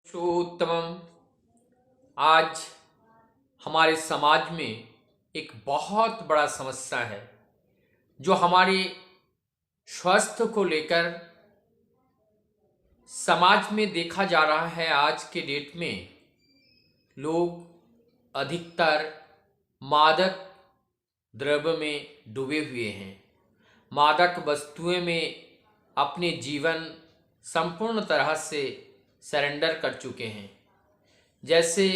पुरुषोत्तमम। आज हमारे समाज में एक बहुत बड़ा समस्या है जो हमारे स्वास्थ्य को लेकर समाज में देखा जा रहा है। आज के डेट में लोग अधिकतर मादक द्रव्य में डूबे हुए हैं, मादक वस्तुएं में अपने जीवन संपूर्ण तरह से सरेंडर कर चुके हैं। जैसे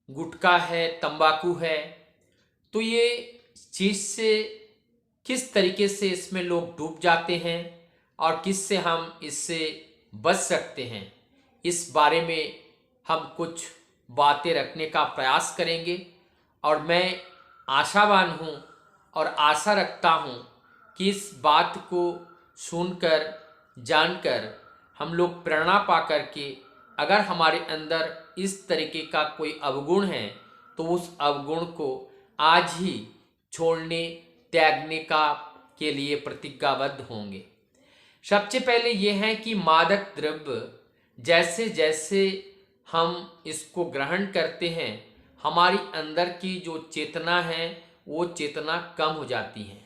गुटखा है, तंबाकू है, तो ये चीज़ से किस तरीके से इसमें लोग डूब जाते हैं और किस से हम इससे बच सकते हैं, इस बारे में हम कुछ बातें रखने का प्रयास करेंगे। और मैं आशावान हूँ और आशा रखता हूँ कि इस बात को सुनकर जानकर हम लोग प्रेरणा पा करके अगर हमारे अंदर इस तरीके का कोई अवगुण है तो उस अवगुण को आज ही छोड़ने त्यागने के लिए प्रतिज्ञाबद्ध होंगे। सबसे पहले ये है कि मादक द्रव्य जैसे जैसे हम इसको ग्रहण करते हैं, हमारी अंदर की जो चेतना है वो चेतना कम हो जाती है।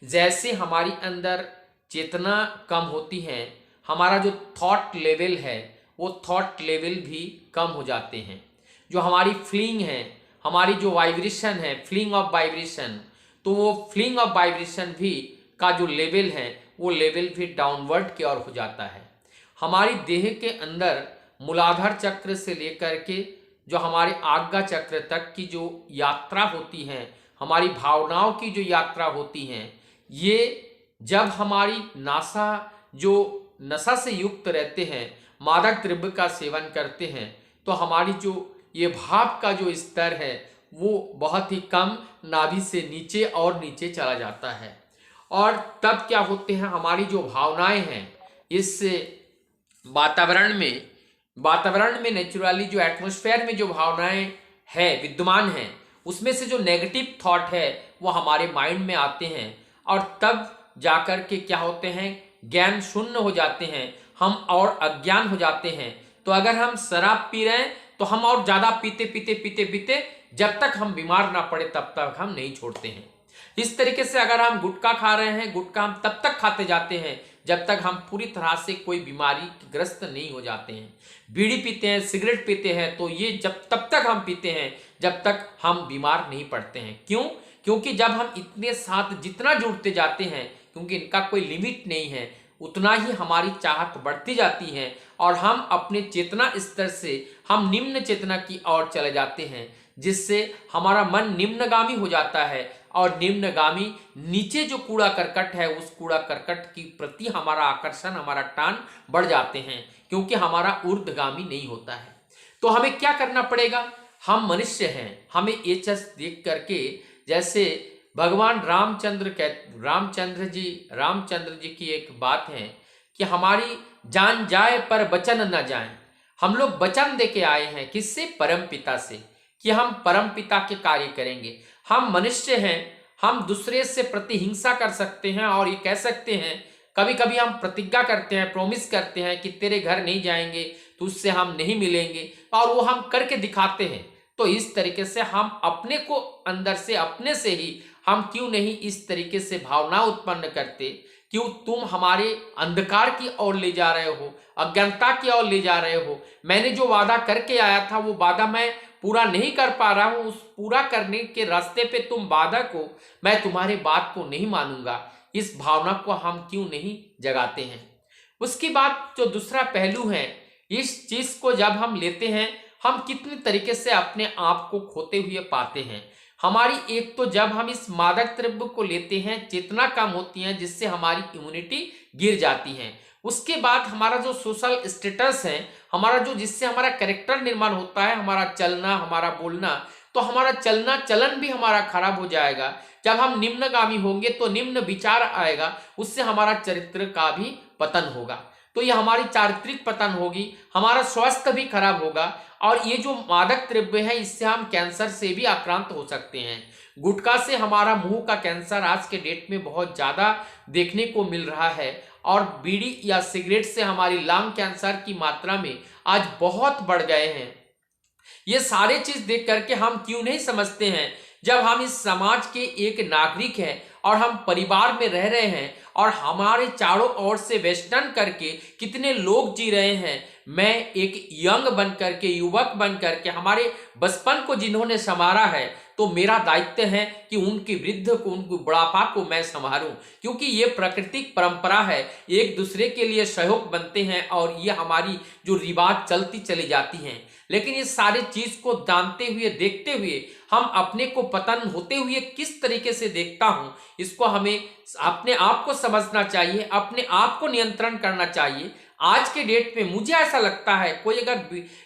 जैसे हमारी अंदर चेतना कम होती है, हमारा जो थॉट लेवल है वो थॉट लेवल भी कम हो जाते हैं। जो हमारी फीलिंग है, हमारी जो वाइब्रेशन है, फीलिंग ऑफ वाइब्रेशन, तो वो फीलिंग ऑफ वाइब्रेशन भी का जो लेवल है वो लेवल भी डाउनवर्ड की ओर हो जाता है। हमारी देह के अंदर मूलाधार चक्र से लेकर के जो हमारे आज्ञा चक्र तक की जो यात्रा होती है, हमारी भावनाओं की जो यात्रा होती है, ये जब हमारी नशा से युक्त रहते हैं, मादक द्रव्य का सेवन करते हैं, तो हमारी जो ये भाव का जो स्तर है वो बहुत ही कम नाभि से नीचे और नीचे चला जाता है। और तब क्या होते हैं, हमारी जो भावनाएं हैं, इस वातावरण में नेचुरली जो एटमॉस्फेयर में जो भावनाएं है विद्यमान हैं, उसमें से जो नेगेटिव थॉट है वो हमारे माइंड में आते हैं और तब जाकर के क्या होते हैं, ज्ञान शून्य हो जाते हैं, हम और अज्ञान हो जाते हैं। तो अगर हम शराब पी रहे हैं तो हम और ज़्यादा पीते पीते पीते पीते जब तक हम बीमार ना पड़े तब तक हम नहीं छोड़ते हैं। इस तरीके से अगर हम गुटखा खा रहे हैं, गुटखा हम तब तक खाते जाते हैं जब तक हम पूरी तरह से कोई बीमारी ग्रस्त नहीं हो जाते हैं। बीड़ी पीते हैं, सिगरेट पीते हैं, तो ये तब तक हम पीते हैं जब तक हम बीमार नहीं पड़ते हैं। क्यों? क्योंकि जब हम इतने साथ जितना जुड़ते जाते हैं, क्योंकि इनका कोई लिमिट नहीं है, उतना ही हमारी चाहत बढ़ती जाती है और हम अपने चेतना स्तर से हम निम्न चेतना की ओर चले जाते हैं, जिससे हमारा मन निम्नगामी हो जाता है और निम्नगामी नीचे जो कूड़ा करकट है उस कूड़ा करकट की प्रति हमारा आकर्षण, हमारा टान बढ़ जाते हैं, क्योंकि हमारा ऊर्ध्वगामी नहीं होता है। तो हमें क्या करना पड़ेगा? हम मनुष्य हैं, हमें ये चीज देख करके, जैसे भगवान रामचंद्र जी की एक बात है कि हमारी जान जाए पर वचन न जाए। हम लोग वचन दे के आए हैं, किससे? परम पिता से, कि हम परम पिता के कार्य करेंगे। हम मनुष्य हैं, हम दूसरे से प्रतिहिंसा कर सकते हैं और ये कह सकते हैं, कभी कभी हम प्रतिज्ञा करते हैं, प्रॉमिस करते हैं कि तेरे घर नहीं जाएंगे तो उससे हम नहीं मिलेंगे, और वो हम करके दिखाते हैं। तो इस तरीके से हम अपने को अंदर से अपने से ही हम क्यों नहीं इस तरीके से भावना उत्पन्न करते? क्यों तुम हमारे अंधकार की ओर ले जा रहे हो, अज्ञानता की ओर ले जा रहे हो? मैंने जो वादा करके आया था वो वादा मैं पूरा नहीं कर पा रहा हूं, उस पूरा करने के रास्ते पे तुम बाधक हो, मैं तुम्हारी बात को नहीं मानूंगा। इस भावना को हम क्यों नहीं जगाते हैं? उसके बाद जो दूसरा पहलू है, इस चीज को जब हम लेते हैं, हम कितने तरीके से अपने आप को खोते हुए पाते हैं। हमारी एक तो जब हम इस मादक द्रव्य को लेते हैं, चेतना कम होती है, जिससे हमारी इम्यूनिटी गिर जाती है। उसके बाद हमारा जो सोशल स्टेटस है, हमारा जो जिससे हमारा कैरेक्टर निर्माण होता है, हमारा चलना, हमारा बोलना, तो हमारा चलना चलन भी हमारा खराब हो जाएगा। जब हम निम्नगामी होंगे तो निम्न विचार आएगा, उससे हमारा चरित्र का भी पतन होगा। तो ये हमारी चारित्रिक पतन होगी, हमारा स्वास्थ्य भी खराब होगा। और ये जो मादक द्रव्य है, इससे हम कैंसर से भी आक्रांत हो सकते हैं। गुटखा से हमारा मुंह का कैंसर आज के डेट में बहुत ज़्यादा देखने को मिल रहा है और बीड़ी या सिगरेट से हमारी लंग कैंसर की मात्रा में आज बहुत बढ़ गए हैं। ये सारे चीज देख करके हम क्यों नहीं समझते हैं, जब हम इस समाज के एक नागरिक हैं और हम परिवार में रह रहे हैं और हमारे चारों ओर से वेस्टर्न करके कितने लोग जी रहे हैं। मैं एक यंग बन करके, युवक बन करके, हमारे बचपन को जिन्होंने संवारा है, तो मेरा दायित्व है कि उनकी वृद्ध को, उनकी बुढ़ापा को मैं संभालूं, क्योंकि ये प्राकृतिक परंपरा है। एक दूसरे के लिए सहयोग बनते हैं और ये हमारी जो रिवाज चलती चली जाती हैं। लेकिन इस सारी चीज को जानते हुए, देखते हुए, हम अपने को पतन होते हुए किस तरीके से देखता हूं, इसको हमें अपने आप को समझना चाहिए, अपने आप को नियंत्रण करना चाहिए। आज के डेट में मुझे ऐसा लगता है, कोई अगर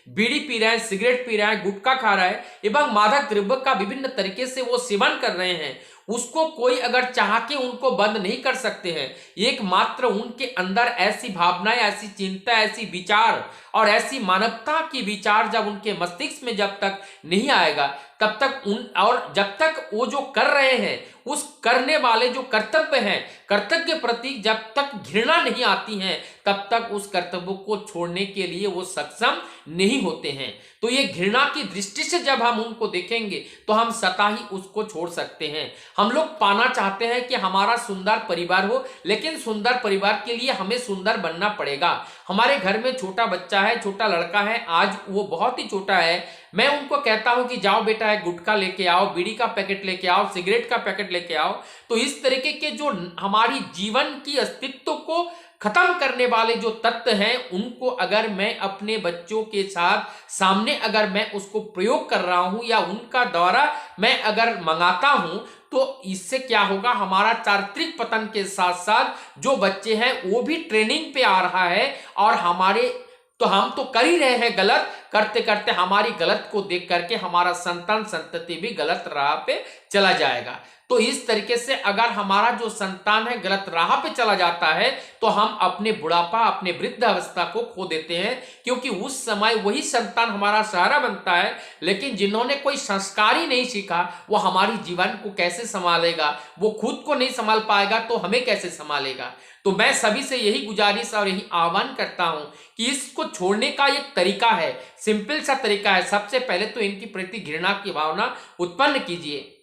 बीड़ी पी रहा है, सिगरेट पी रहा है, गुटखा खा रहा है एवं मादक द्रव्य का विभिन्न तरीके से वो सेवन कर रहे हैं, उसको कोई अगर चाह के उनको बंद नहीं कर सकते हैं। एकमात्र उनके अंदर ऐसी भावनाएं, ऐसी चिंता, ऐसी विचार और ऐसी मानवता की विचार जब उनके मस्तिष्क में जब तक नहीं आएगा, तब तक और जब तक वो जो कर रहे हैं, उस करने वाले जो कर्तव्य हैं, कर्तव्य के प्रति जब तक घृणा नहीं आती है, तब तक उस कर्तव्य को छोड़ने के लिए वो सक्षम नहीं होते हैं। तो ये घृणा की दृष्टि से जब हम उनको देखेंगे तो हम स्वतः ही उसको छोड़ सकते हैं। हम लोग पाना चाहते हैं कि हमारा सुंदर परिवार हो, लेकिन सुंदर परिवार के लिए हमें सुंदर बनना पड़ेगा। हमारे घर में छोटा बच्चा है, छोटा लड़का है, आज वो बहुत ही छोटा है, मैं उनको कहता हूं कि जाओ बेटा, एक गुटखा लेके आओ, बीड़ी का पैकेट लेके आओ, सिगरेट का पैकेट लेके आओ। तो इस तरीके के जो हमारी जीवन की अस्तित्व को खत्म करने वाले जो तत्व हैं, उनको अगर मैं अपने बच्चों के साथ सामने अगर मैं उसको प्रयोग कर रहा हूं या उनका द्वारा मैं अगर मंगाता हूं, तो इससे क्या होगा, हमारा चारित्रिक पतन के साथ साथ जो बच्चे हैं वो भी ट्रेनिंग पे आ रहा है। और तो हम तो कर ही रहे हैं गलत, करते करते हमारी गलत को देख करके हमारा संतान संतति भी गलत राह पे चला जाएगा। तो इस तरीके से अगर हमारा जो संतान है गलत राह पे चला जाता है, तो हम अपने बुढ़ापा, अपने वृद्ध अवस्था को खो देते हैं, क्योंकि उस समय वही संतान हमारा सहारा बनता है। लेकिन जिन्होंने कोई संस्कार ही नहीं सीखा, वो हमारी जीवन को कैसे संभालेगा, वो खुद को नहीं संभाल पाएगा तो हमें कैसे संभालेगा। तो मैं सभी से यही गुजारिश और यही आह्वान करता हूं कि इसको छोड़ने का एक तरीका है, सिंपल सा तरीका है। सबसे पहले तो इनकी प्रति घृणा की भावना उत्पन्न कीजिए।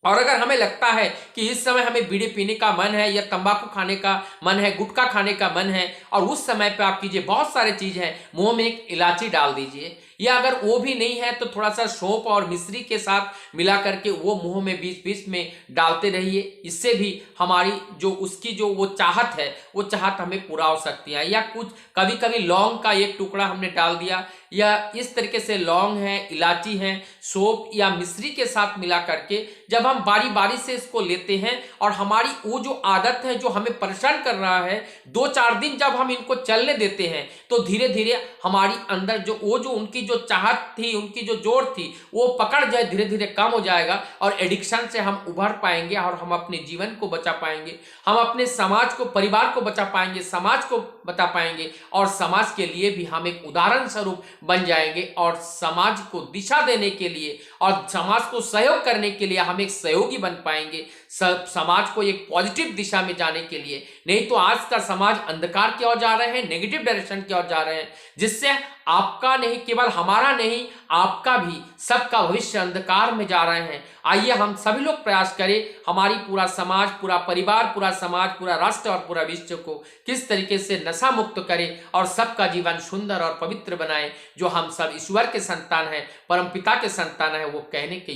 और अगर हमें लगता है कि इस समय हमें बीड़ी पीने का मन है या तंबाकू खाने का मन है, गुटखा खाने का मन है, और उस समय पे आप कीजिए, बहुत सारे चीज हैं, मुंह में एक इलायची डाल दीजिए, या अगर वो भी नहीं है तो थोड़ा सा सौंफ और मिश्री के साथ मिला करके वो मुंह में बीच बीच में डालते रहिए। इससे भी हमारी जो उसकी जो वो चाहत है, वो चाहत हमें पूरा हो सकती है। या कुछ कभी कभी लौंग का एक टुकड़ा हमने डाल दिया, या इस तरीके से लौंग है, इलायची है, सौंफ या मिश्री के साथ मिला करके जब हम बारी बारी से इसको लेते हैं और हमारी वो जो आदत है जो हमें परेशान कर रहा है, 2-4 दिन जब हम इनको चलने देते हैं, तो धीरे धीरे हमारी अंदर जो वो जो उनकी जो चाहत थी, उनकी जो जोर थी, वो पकड़ जाए, धीरे धीरे कम हो जाएगा और एडिक्शन से हम उभर पाएंगे और हम अपने जीवन को बचा पाएंगे, हम अपने समाज को, परिवार को बचा पाएंगे, समाज को बता पाएंगे, और समाज के लिए भी हम एक उदाहरण स्वरूप बन जाएंगे। और समाज को दिशा देने के लिए और समाज को सहयोग करने के लिए हम एक सहयोगी बन पाएंगे, समाज को एक पॉजिटिव दिशा में जाने के लिए। नहीं तो आज का समाज अंधकार की ओर जा रहे हैं, नेगेटिव डायरेक्शन की ओर जा रहे हैं, जिससे आपका नहीं, केवल हमारा नहीं, आपका भी, सबका भविष्य अंधकार में जा रहे हैं। आइए हम सभी लोग प्रयास करें, हमारी पूरा समाज, पूरा परिवार, पूरा समाज, पूरा राष्ट्र और पूरा विश्व को किस तरीके से नशा मुक्त करें और सबका जीवन सुंदर और पवित्र बनाएं। जो हम सब ईश्वर के संतान हैं, परमपिता के संतान हैं, वो कहने के